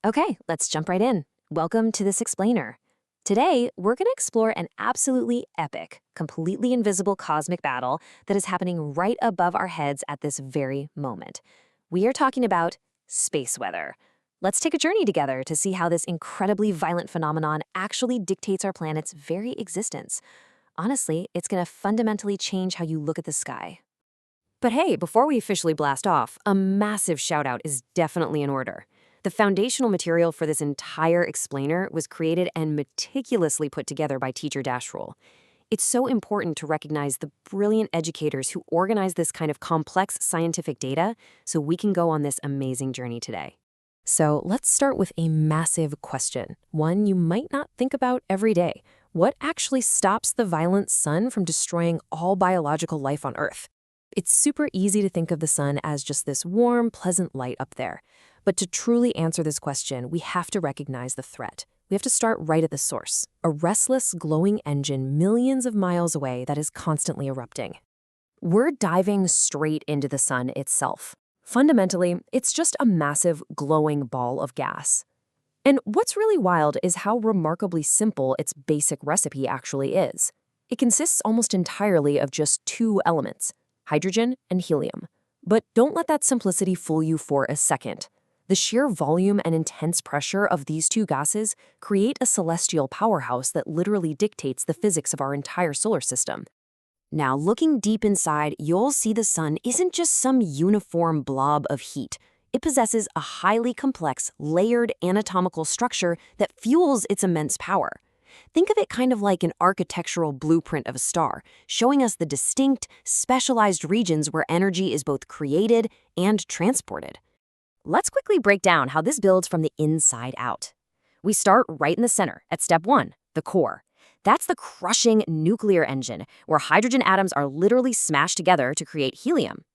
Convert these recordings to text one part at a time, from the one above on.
Okay, let's jump right in. Welcome to this explainer. Today, we're going to explore an absolutely epic, completely invisible cosmic battle that is happening right above our heads at this very moment. We are talking about space weather. Let's take a journey together to see how this incredibly violent phenomenon actually dictates our planet's very existence. Honestly, it's going to fundamentally change how you look at the sky. But hey, before we officially blast off, a massive shout out is definitely in order. The foundational material for this entire explainer was created and meticulously put together by teacher Dashrul. It's so important to recognize the brilliant educators who organize this kind of complex scientific data so we can go on this amazing journey today. So let's start with a massive question, one you might not think about every day. What actually stops the violent sun from destroying all biological life on Earth? It's super easy to think of the sun as just this warm, pleasant light up there. But to truly answer this question, we have to recognize the threat. We have to start right at the source, a restless, glowing engine millions of miles away that is constantly erupting. We're diving straight into the sun itself. Fundamentally, it's just a massive, glowing ball of gas. And what's really wild is how remarkably simple its basic recipe actually is. It consists almost entirely of just two elements: hydrogen and helium. But don't let that simplicity fool you for a second. The sheer volume and intense pressure of these two gases create a celestial powerhouse that literally dictates the physics of our entire solar system. Now, looking deep inside, you'll see the sun isn't just some uniform blob of heat. It possesses a highly complex, layered anatomical structure that fuels its immense power. Think of it kind of like an architectural blueprint of a star, showing us the distinct, specialized regions where energy is both created and transported. Let's quickly break down how this builds from the inside out. We start right in the center, at step 1, the core. That's the crushing nuclear engine, where hydrogen atoms are literally smashed together to create helium.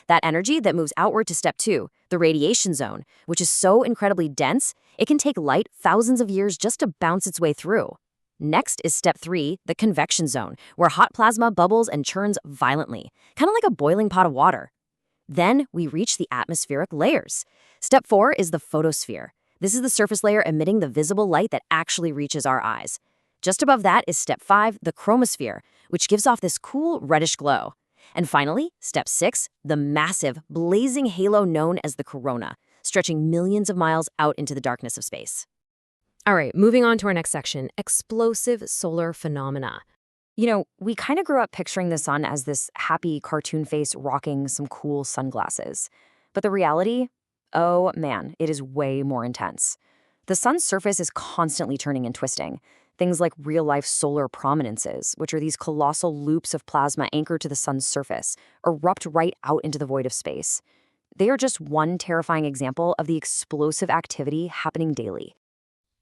That energy that moves outward to step 2, the radiation zone, which is so incredibly dense, it can take light thousands of years just to bounce its way through. Next is step 3, the convection zone, where hot plasma bubbles and churns violently, kind of like a boiling pot of water. Then we reach the atmospheric layers. Step 4 is the photosphere. This is the surface layer emitting the visible light that actually reaches our eyes. Just above that is step 5, the chromosphere, which gives off this cool reddish glow. And finally, step 6, the massive, blazing halo known as the corona, stretching millions of miles out into the darkness of space. All right, moving on to our next section, explosive solar phenomena. We kind of grew up picturing the sun as this happy cartoon face rocking some cool sunglasses. But the reality? Oh man, it is way more intense. The sun's surface is constantly turning and twisting. Things like real-life solar prominences, which are these colossal loops of plasma anchored to the sun's surface, erupt right out into the void of space. They are just one terrifying example of the explosive activity happening daily.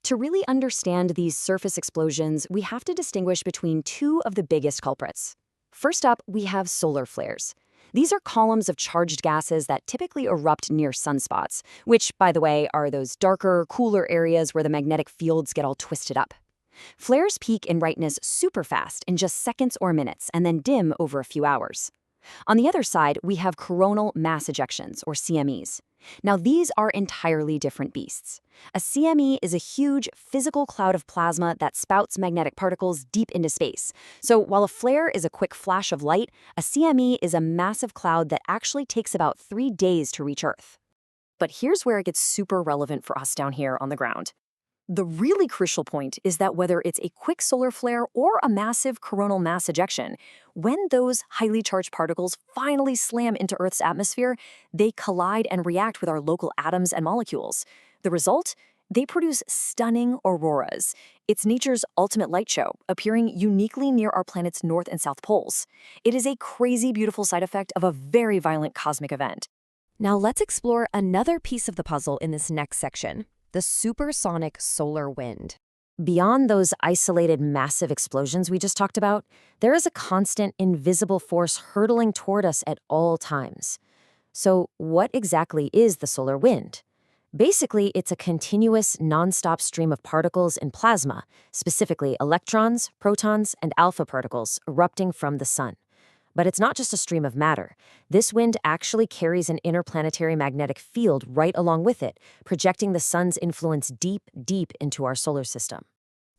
To really understand these surface explosions, we have to distinguish between two of the biggest culprits. First up, we have solar flares. These are columns of charged gases that typically erupt near sunspots, which, by the way, are those darker, cooler areas where the magnetic fields get all twisted up. Flares peak in brightness super fast in just seconds or minutes and then dim over a few hours. On the other side, we have coronal mass ejections, or CMEs. Now, these are entirely different beasts. A CME is a huge physical cloud of plasma that spouts magnetic particles deep into space. So while a flare is a quick flash of light, a CME is a massive cloud that actually takes about 3 days to reach Earth. But here's where it gets super relevant for us down here on the ground. The really crucial point is that whether it's a quick solar flare or a massive coronal mass ejection, when those highly charged particles finally slam into Earth's atmosphere, they collide and react with our local atoms and molecules. The result? They produce stunning auroras. It's nature's ultimate light show, appearing uniquely near our planet's north and south poles. It is a crazy, beautiful side effect of a very violent cosmic event. Now let's explore another piece of the puzzle in this next section: the supersonic solar wind. Beyond those isolated massive explosions we just talked about, there is a constant invisible force hurtling toward us at all times. So what exactly is the solar wind? Basically, it's a continuous, nonstop stream of particles in plasma, specifically electrons, protons, and alpha particles erupting from the sun. But it's not just a stream of matter. This wind actually carries an interplanetary magnetic field right along with it, projecting the sun's influence deep, deep into our solar system.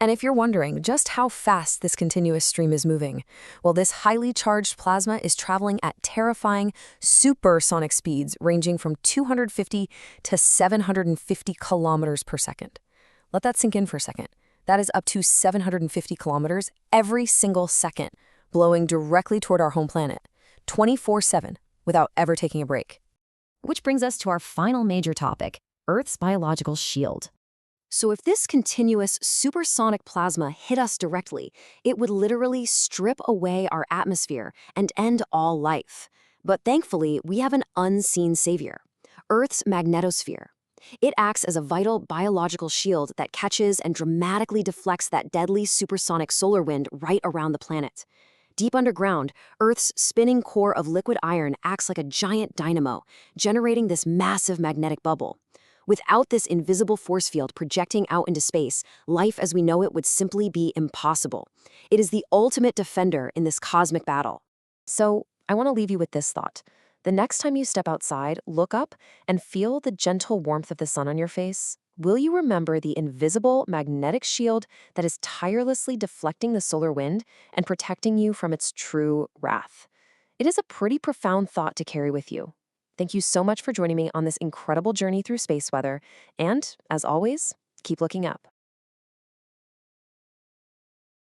And if you're wondering just how fast this continuous stream is moving, well, this highly charged plasma is traveling at terrifying supersonic speeds ranging from 250 to 750 kilometers per second. Let that sink in for a second. That is up to 750 kilometers every single second, blowing directly toward our home planet, 24/7, without ever taking a break. Which brings us to our final major topic, Earth's biological shield. So if this continuous supersonic plasma hit us directly, it would literally strip away our atmosphere and end all life. But thankfully, we have an unseen savior, Earth's magnetosphere. It acts as a vital biological shield that catches and dramatically deflects that deadly supersonic solar wind right around the planet. Deep underground, Earth's spinning core of liquid iron acts like a giant dynamo, generating this massive magnetic bubble. Without this invisible force field projecting out into space, life as we know it would simply be impossible. It is the ultimate defender in this cosmic battle. So, I want to leave you with this thought. The next time you step outside, look up and feel the gentle warmth of the sun on your face. Will you remember the invisible magnetic shield that is tirelessly deflecting the solar wind and protecting you from its true wrath? It is a pretty profound thought to carry with you. Thank you so much for joining me on this incredible journey through space weather, and, as always, keep looking up.